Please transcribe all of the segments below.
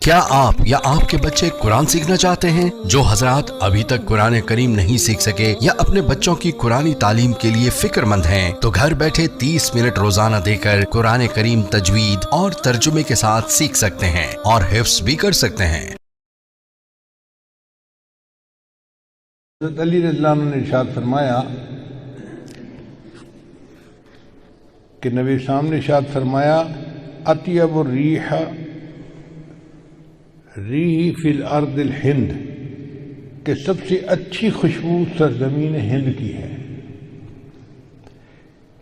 کیا آپ یا آپ کے بچے قرآن سیکھنا چاہتے ہیں؟ جو حضرات ابھی تک قرآن کریم نہیں سیکھ سکے یا اپنے بچوں کی قرآنی تعلیم کے لیے فکر مند ہیں تو گھر بیٹھے 30 منٹ روزانہ دے کر قرآن کریم تجوید اور ترجمے کے ساتھ سیکھ سکتے ہیں اور حفظ بھی کر سکتے ہیں۔ حضرت علی رضی اللہ عنہ نے ارشاد فرمایا کہ نبی صاحب نے ارشاد فرمایا اطیب الریح ریح فی الارض الہند، کہ سب سے اچھی خوشبو سرزمین ہند کی ہے۔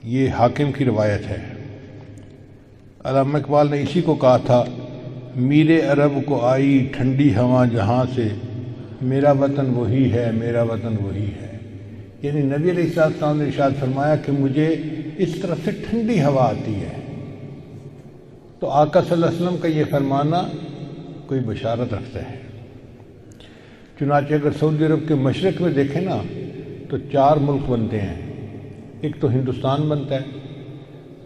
یہ حاکم کی روایت ہے۔ علامہ اقبال نے اسی کو کہا تھا، میر عرب کو آئی ٹھنڈی ہوا جہاں سے، میرا وطن وہی ہے، میرا وطن وہی ہے۔ یعنی نبی علیہ السلام نے ارشاد فرمایا کہ مجھے اس طرف سے ٹھنڈی ہوا آتی ہے۔ تو آقا صلی اللہ علیہ وسلم کا یہ فرمانا کوئی بشارت رکھتا ہے۔ چنانچہ اگر سعودی عرب کے مشرق میں دیکھیں نا تو 4 ملک بنتے ہیں۔ ایک تو ہندوستان بنتا ہے،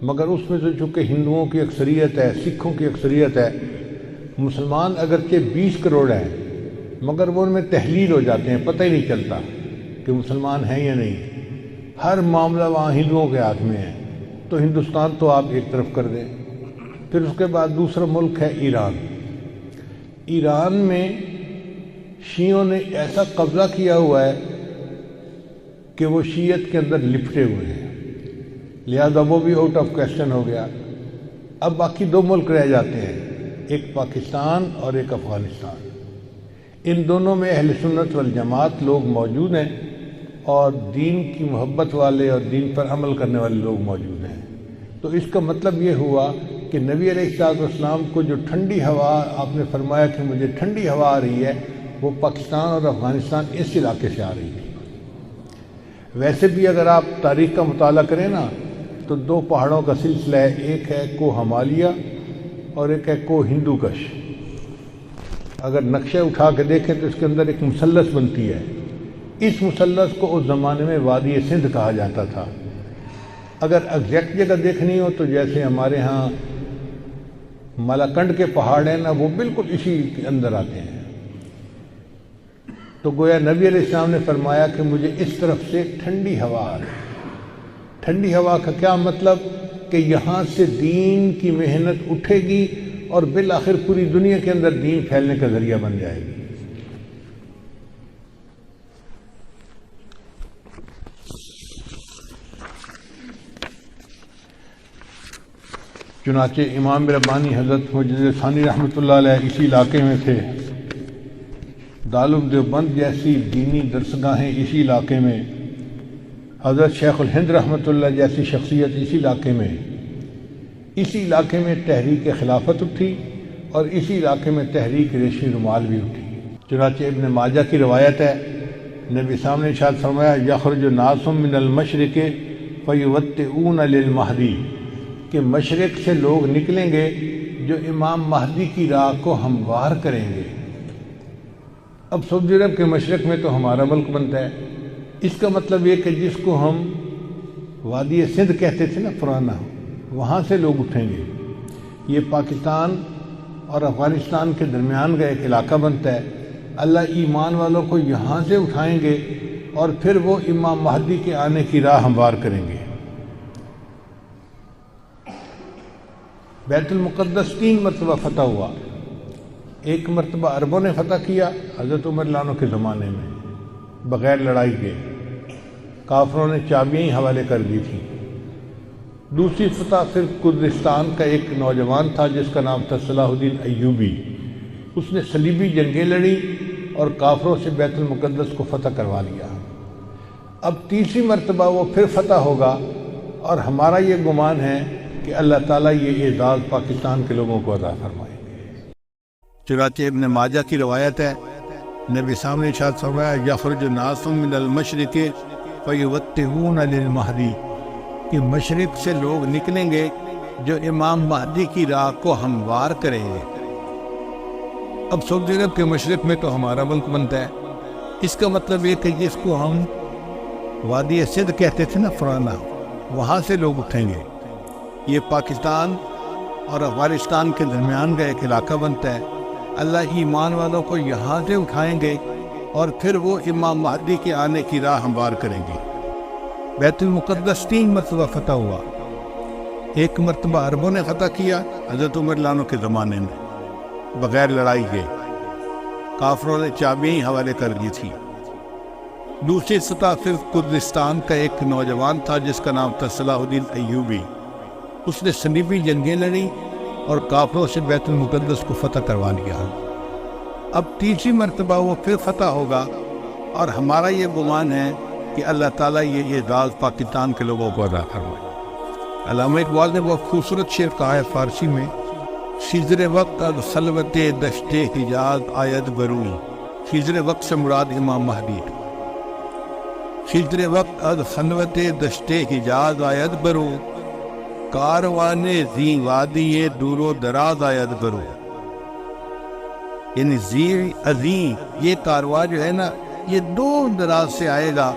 مگر اس میں سے چونکہ ہندوؤں کی اکثریت ہے، سکھوں کی اکثریت ہے، مسلمان اگرچہ 20 کروڑ ہیں مگر وہ ان میں تحلیل ہو جاتے ہیں، پتہ ہی نہیں چلتا کہ مسلمان ہیں یا نہیں۔ ہر معاملہ وہاں ہندوؤں کے ہاتھ میں ہے، تو ہندوستان تو آپ ایک طرف کر دیں۔ پھر اس کے بعد دوسرا ملک ہے ایران۔ ایران میں شیعوں نے ایسا قبضہ کیا ہوا ہے کہ وہ شیعت کے اندر لپٹے ہوئے ہیں، لہذا وہ بھی آؤٹ آف کویسچن ہو گیا۔ اب باقی 2 ملک رہ جاتے ہیں، ایک پاکستان اور ایک افغانستان۔ ان دونوں میں اہل سنت والجماعت لوگ موجود ہیں اور دین کی محبت والے اور دین پر عمل کرنے والے لوگ موجود ہیں۔ تو اس کا مطلب یہ ہوا کہ نبی علیہ السلام کو جو ٹھنڈی ہوا آپ نے فرمایا کہ مجھے ٹھنڈی ہوا آ رہی ہے، وہ پاکستان اور افغانستان اس علاقے سے آ رہی تھی۔ ویسے بھی اگر آپ تاریخ کا مطالعہ کریں نا تو 2 پہاڑوں کا سلسلہ ہے، ایک ہے کوہ ہمالیہ اور ایک ہے کوہ ہندو کش۔ اگر نقشہ اٹھا کے دیکھیں تو اس کے اندر ایک مثلث بنتی ہے۔ اس مثلث کو اس زمانے میں وادی سندھ کہا جاتا تھا۔ اگر ایگزیکٹ جگہ دیکھنی ہو تو جیسے ہمارے ہاں مالاکنڈ کے پہاڑ ہیں نا، وہ بالکل اسی کے اندر آتے ہیں۔ تو گویا نبی علیہ السلام نے فرمایا کہ مجھے اس طرف سے ٹھنڈی ہوا آ رہی۔ ٹھنڈی ہوا کا کیا مطلب کہ یہاں سے دین کی محنت اٹھے گی اور بالآخر پوری دنیا کے اندر دین پھیلنے کا ذریعہ بن جائے گی۔ چنانچہ امام ربانی حضرت مجدد ثانی رحمۃ اللہ علیہ اسی علاقے میں تھے۔ دارالعلوم دیوبند جیسی دینی درسگاہیں اسی علاقے میں، حضرت شیخ الہند رحمۃ اللہ جیسی شخصیت اسی علاقے میں۔ اسی علاقے میں تحریک خلافت اٹھی اور اسی علاقے میں تحریک ریشمی رومال بھی اٹھی۔ چنانچہ ابن ماجہ کی روایت ہے، نبی صاحب نے ارشاد فرمایا یخرج ناس من المشرق فیوطئون للمہدی، کہ مشرق سے لوگ نکلیں گے جو امام مہدی کی راہ کو ہموار کریں گے۔ اب سعودی عرب کے مشرق میں تو ہمارا ملک بنتا ہے۔ اس کا مطلب یہ کہ جس کو ہم وادی سندھ کہتے تھے نا پرانا، وہاں سے لوگ اٹھیں گے۔ یہ پاکستان اور افغانستان کے درمیان کا ایک علاقہ بنتا ہے۔ اللہ ایمان والوں کو یہاں سے اٹھائیں گے اور پھر وہ امام مہدی کے آنے کی راہ ہموار کریں گے۔ بیت المقدس 3 مرتبہ فتح ہوا۔ ایک مرتبہ عربوں نے فتح کیا حضرت عمر رضی اللہ عنہ کے زمانے میں بغیر لڑائی کے، کافروں نے چابیاں ہی حوالے کر دی تھیں۔ دوسری فتح پھر کردستان کا ایک نوجوان تھا جس کا نام تھا صلاح الدین ایوبی، اس نے صلیبی جنگیں لڑی اور کافروں سے بیت المقدس کو فتح کروا لیا۔ اب تیسری مرتبہ وہ پھر فتح ہوگا اور ہمارا یہ گمان ہے کہ اللہ تعالیٰ یہ اعزاز پاکستان کے لوگوں کو عطا فرمائیں گے۔ چنانچہ ابن ماجہ کی روایت ہے، نبی صاحب نے ارشاد فرمایا یخرج ناس من المشرق فیوطئون للمہدی، کہ مشرق سے لوگ نکلیں گے جو امام مہدی کی راہ کو ہموار کریں گے۔ اب سعودی عرب کے مشرق میں تو ہمارا ملک بنتا ہے۔ اس کا مطلب یہ کہ جس کو ہم وادی سندھ کہتے تھے نا پرانا، وہاں سے لوگ اٹھیں گے۔ یہ پاکستان اور افغانستان کے درمیان کا ایک علاقہ بنتا ہے۔ اللہ ایمان والوں کو یہاں سے اٹھائیں گے اور پھر وہ امام مہدی کے آنے کی راہ ہموار کریں گے۔ بیت المقدس 3 مرتبہ فتح ہوا۔ ایک مرتبہ عربوں نے فتح کیا حضرت عمر لانو کے زمانے میں بغیر لڑائی کے، کافروں نے چابیاں ہی حوالے کر دی تھی۔ دوسری سطح صرف کردستان کا ایک نوجوان تھا جس کا نام تھا صلاح الدین ایوبی، اس نے صلیبی جنگیں لڑی اور کافروں سے بیت المقدس کو فتح کروا لیا۔ اب تیسری مرتبہ وہ پھر فتح ہوگا، اور ہمارا یہ گمان ہے کہ اللہ تعالیٰ یہ اعزاز پاکستان کے لوگوں کو ادا فرمائے۔ علامہ اقبال نے بہت خوبصورت شعر کہا ہے فارسی میں، خضر وقت از خلوت دشت حجاز آید برو۔ خضر وقت سے مراد امام مہدی۔ خضر وقت از خلوت دشت حجاز آید برو، کاروان زی وادی دور و دراز آید برو۔ یعنی زی عظیم یہ کارواں جو ہے نا، یہ دور دراز سے آئے گا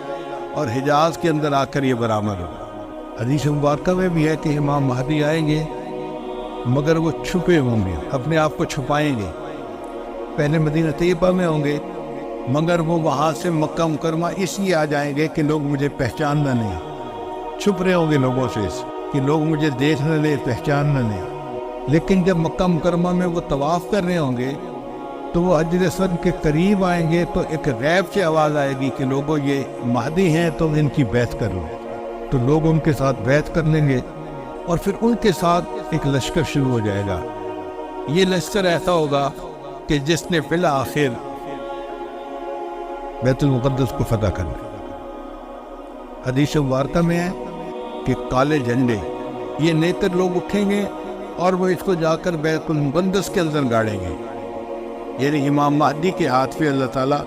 اور حجاز کے اندر آ کر یہ برآمد ہوگا۔ حدیث مبارکہ میں بھی ہے کہ امام مہدی آئیں گے مگر وہ چھپے ہوں گے، اپنے آپ کو چھپائیں گے۔ پہلے مدینہ طیبہ میں ہوں گے مگر وہ وہاں سے مکہ مکرمہ اس لیے آ جائیں گے کہ لوگ مجھے پہچاننا نہیں، چھپ رہے ہوں گے لوگوں سے کہ لوگ مجھے دیکھ نہ لیں، پہچان نہ لیں۔ لیکن جب مکہ مکرمہ میں وہ طواف کر رہے ہوں گے تو وہ حجر اسود کے قریب آئیں گے تو ایک غیب سے آواز آئے گی کہ لوگوں یہ مہدی ہیں تو ان کی بیعت کر لو، تو لوگ ان کے ساتھ بیعت کر لیں گے اور پھر ان کے ساتھ ایک لشکر شروع ہو جائے گا۔ یہ لشکر ایسا ہوگا کہ جس نے بالآخر بیت المقدس کو فتح کرنا۔ حدیث مبارکہ میں ہے کہ کالے جھنڈے یہ لے کر لوگ اٹھیں گے اور وہ اس کو جا کر بیت المقدس کے اندر گاڑیں گے، یعنی امام مہدی کے ہاتھ پہ اللہ تعالیٰ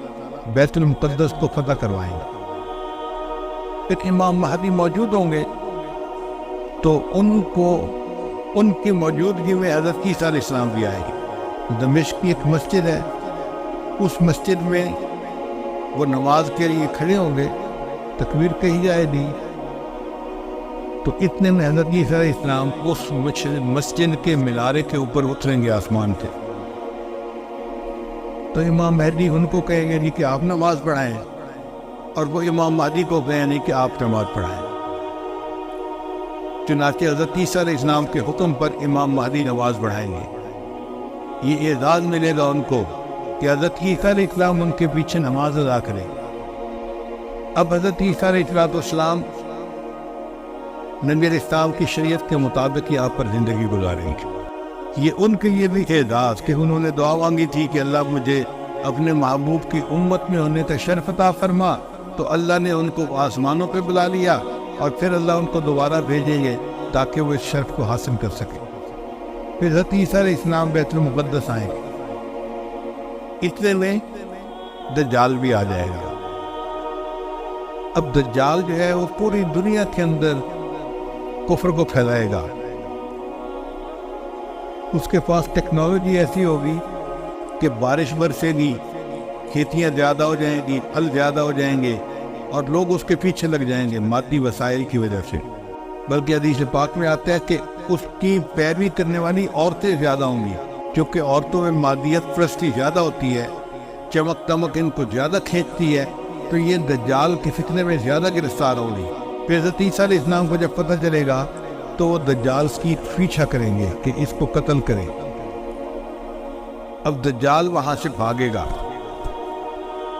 بیت المقدس کو فتح کروائیں گے۔ پھر امام مہدی موجود ہوں گے تو ان کی موجودگی میں حضرت عیسیٰ علیہ السلام بھی آئے گے۔ دمشق کی ایک مسجد ہے، اس مسجد میں وہ نماز کے لیے کھڑے ہوں گے، تکبیر کہی جائے گی تو اتنے میں حضرت عیسیٰ علیہ السلام اس مسجد کے مینارے کے اوپر اتریں گے آسمان سے، تو امام مہدی ان کو کہیں گے کہ آپ نماز پڑھائیں، اور وہ امام مہدی کو کہیں نہیں کہ آپ نماز پڑھائیں۔ چنانچہ حضرت عیسیٰ علیہ السلام کے حکم پر امام مہدی نماز پڑھائیں گے۔ یہ اعزاز ملے گا ان کو کہ حضرت عیسیٰ علیہ السلام ان کے پیچھے نماز ادا کریں۔ اب حضرت عیسیٰ علیہ السلام نبی علیہ السلام کی شریعت کے مطابق یہاں پر زندگی گزاریں گے۔ یہ ان کے لیے بھی اعزاز کہ انہوں نے دعا مانگی تھی کہ اللہ مجھے اپنے محبوب کی امت میں ہونے کا شرف عطا فرما، تو اللہ نے ان کو آسمانوں پہ بلا لیا اور پھر اللہ ان کو دوبارہ بھیجیں گے تاکہ وہ اس شرف کو حاصل کر سکے۔ پھر حضرت عیسیٰ علیہ السلام بیت المقدس آئیں گے، اتنے میں دجال بھی آ جائے گا۔ اب دجال جو ہے وہ پوری دنیا کے اندر کفر کو پھیلائے گا۔ اس کے پاس ٹیکنالوجی ایسی ہوگی کہ بارش برسے گی، کھیتیاں زیادہ ہو جائیں گی، پھل زیادہ ہو جائیں گے اور لوگ اس کے پیچھے لگ جائیں گے مادی وسائل کی وجہ سے۔ بلکہ حدیث پاک میں آتا ہے کہ اس کی پیروی کرنے والی عورتیں زیادہ ہوں گی، کیونکہ عورتوں میں مادیت پرستی زیادہ ہوتی ہے، چمک دمک ان کو زیادہ کھینچتی ہے، تو یہ دجال کے فتنے میں زیادہ گرفتار ہوں گی۔ پھر حضرت عیسیٰ علیہ السلام کو جب پتہ چلے گا تو وہ دجال کی پیچھا کریں گے کہ اس کو قتل کریں۔ اب دجال وہاں سے بھاگے گا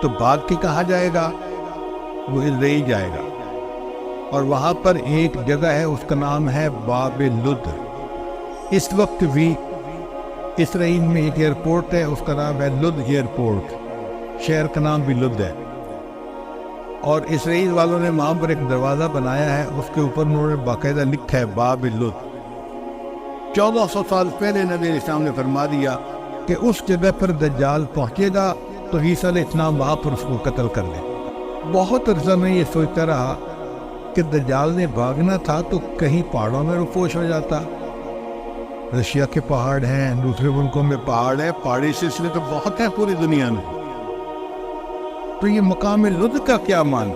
تو بھاگ کے کہاں جائے گا؟ وہ اسرائیل جائے گا، اور وہاں پر ایک جگہ ہے اس کا نام ہے باب لد۔ اس وقت بھی اسرائیل میں ایک ایئرپورٹ ہے، اس کا نام ہے لد ایئرپورٹ، شہر کا نام بھی لد ہے، اور اسرائیل والوں نے وہاں پر ایک دروازہ بنایا ہے، اس کے اوپر انہوں نے باقاعدہ لکھا ہے باب لد۔ 1400 سال پہلے نبی علیہ السلام نے فرما دیا کہ اس جگہ پر دجال پہنچے گا تو عیسیٰ علیہ السلام وہاں پر اس کو قتل کر لیں۔ بہت عرصہ میں یہ سوچتا رہا کہ دجال نے بھاگنا تھا تو کہیں پہاڑوں میں رفوش ہو جاتا۔ رشیا کے پہاڑ ہیں، دوسرے ملکوں میں پہاڑ ہیں، پہاڑی سلسلے تو بہت ہیں پوری دنیا میں، تو یہ مقام لد کا کیا مان؟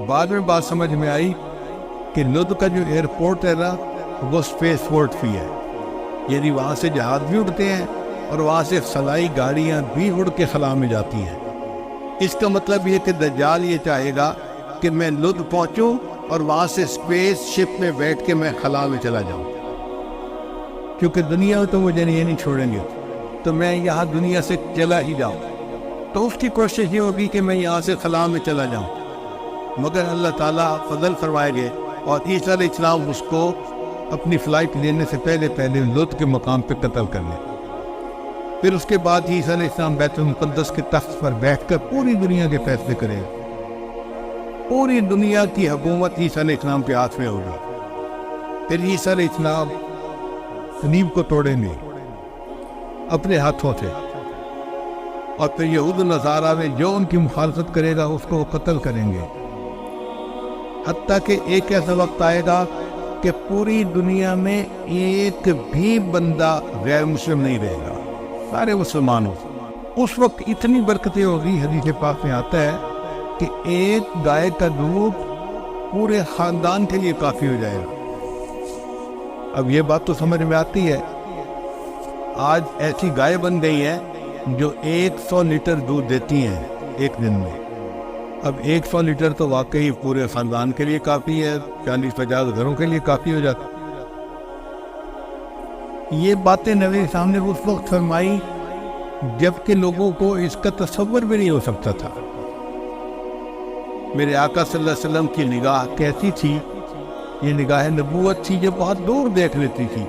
بعد میں بات سمجھ میں آئی کہ لد کا جو ایئرپورٹ ہے نا وہ اسپیس پورٹ بھی ہے، یعنی وہاں سے جہاز بھی اڑتے ہیں اور وہاں سے خلائی گاڑیاں بھی اڑ کے خلا میں جاتی ہیں۔ اس کا مطلب یہ کہ دجال یہ چاہے گا کہ میں لد پہنچوں اور وہاں سے اسپیس شپ میں بیٹھ کے میں خلا میں چلا جاؤں، کیونکہ دنیا تو مجھے یہ نہیں چھوڑیں گے، تو میں یہاں دنیا سے چلا ہی جاؤں۔ تو اس کی کوشش یہ ہوگی کہ میں یہاں سے خلا میں چلا جاؤں، مگر اللہ تعالیٰ فضل فرمائے گے اور عیسیٰ علیہ السلام اس کو اپنی فلائٹ لینے سے پہلے لد کے مقام پہ قتل کر لیں۔ پھر اس کے بعد عیسیٰ علیہ السلام بیت المقدس کے تخت پر بیٹھ کر پوری دنیا کے فیصلے کریں گے۔ پوری دنیا کی حکومت عیسیٰ علیہ السلام کے ہاتھ میں ہوگی۔ پھر عیسیٰ علیہ السلام صلیب کو توڑیں گے اپنے ہاتھوں سے، اور پھر یہود و نصارہ میں جو ان کی مخالفت کرے گا اس کو وہ قتل کریں گے، حتیٰ کہ ایک ایسا وقت آئے گا کہ پوری دنیا میں ایک بھی بندہ غیر مسلم نہیں رہے گا، سارے مسلمان ہو۔ اس وقت اتنی برکتیں ہوگی، حدیث پاک میں آتا ہے کہ ایک گائے کا دودھ پورے خاندان کے لیے کافی ہو جائے گا۔ اب یہ بات تو سمجھ میں آتی ہے، آج ایسی گائے بن گئی ہے جو 100 لیٹر دودھ دیتی ہیں ایک دن میں۔ اب 100 لیٹر تو واقعی پورے خاندان کے لیے کافی ہے، 40-50 گھروں کے لیے کافی ہو جاتا۔ یہ باتیں نبی صاحب نے اس وقت فرمائی جب کہ لوگوں کو اس کا تصور بھی نہیں ہو سکتا تھا۔ میرے آقا صلی اللہ علیہ وسلم کی نگاہ کیسی تھی؟ یہ نگاہ نبوت تھی جو بہت دور دیکھ لیتی تھی،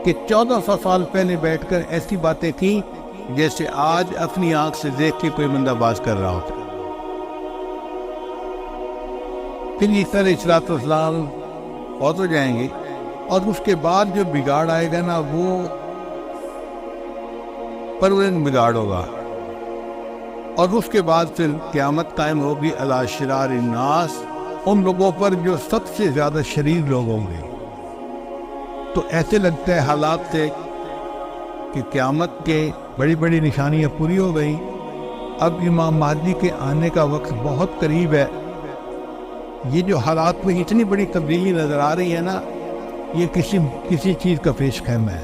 کہ 1400 سال پہلے بیٹھ کر ایسی باتیں تھیں جیسے آج اپنی آنکھ سے دیکھ کے کوئی بندہ باز کر رہا ہوتا۔ پھر عیسیٰ علیہ السلام فوت ہو جائیں گے، اور اس کے بعد جو بگاڑ آئے گا نا وہ پرماننٹ بگاڑ ہوگا، اور اس کے بعد پھر قیامت قائم ہوگی علی شرار الناس، ان لوگوں پر جو سب سے زیادہ شریر لوگ ہوں گے۔ تو ایسے لگتا ہے حالات سے کہ قیامت کے بڑی بڑی نشانیاں پوری ہو گئی، اب امام مہدی کے آنے کا وقت بہت قریب ہے۔ یہ جو حالات میں اتنی بڑی تبدیلی نظر آ رہی ہے نا، یہ کسی چیز کا پیش خیمہ ہے۔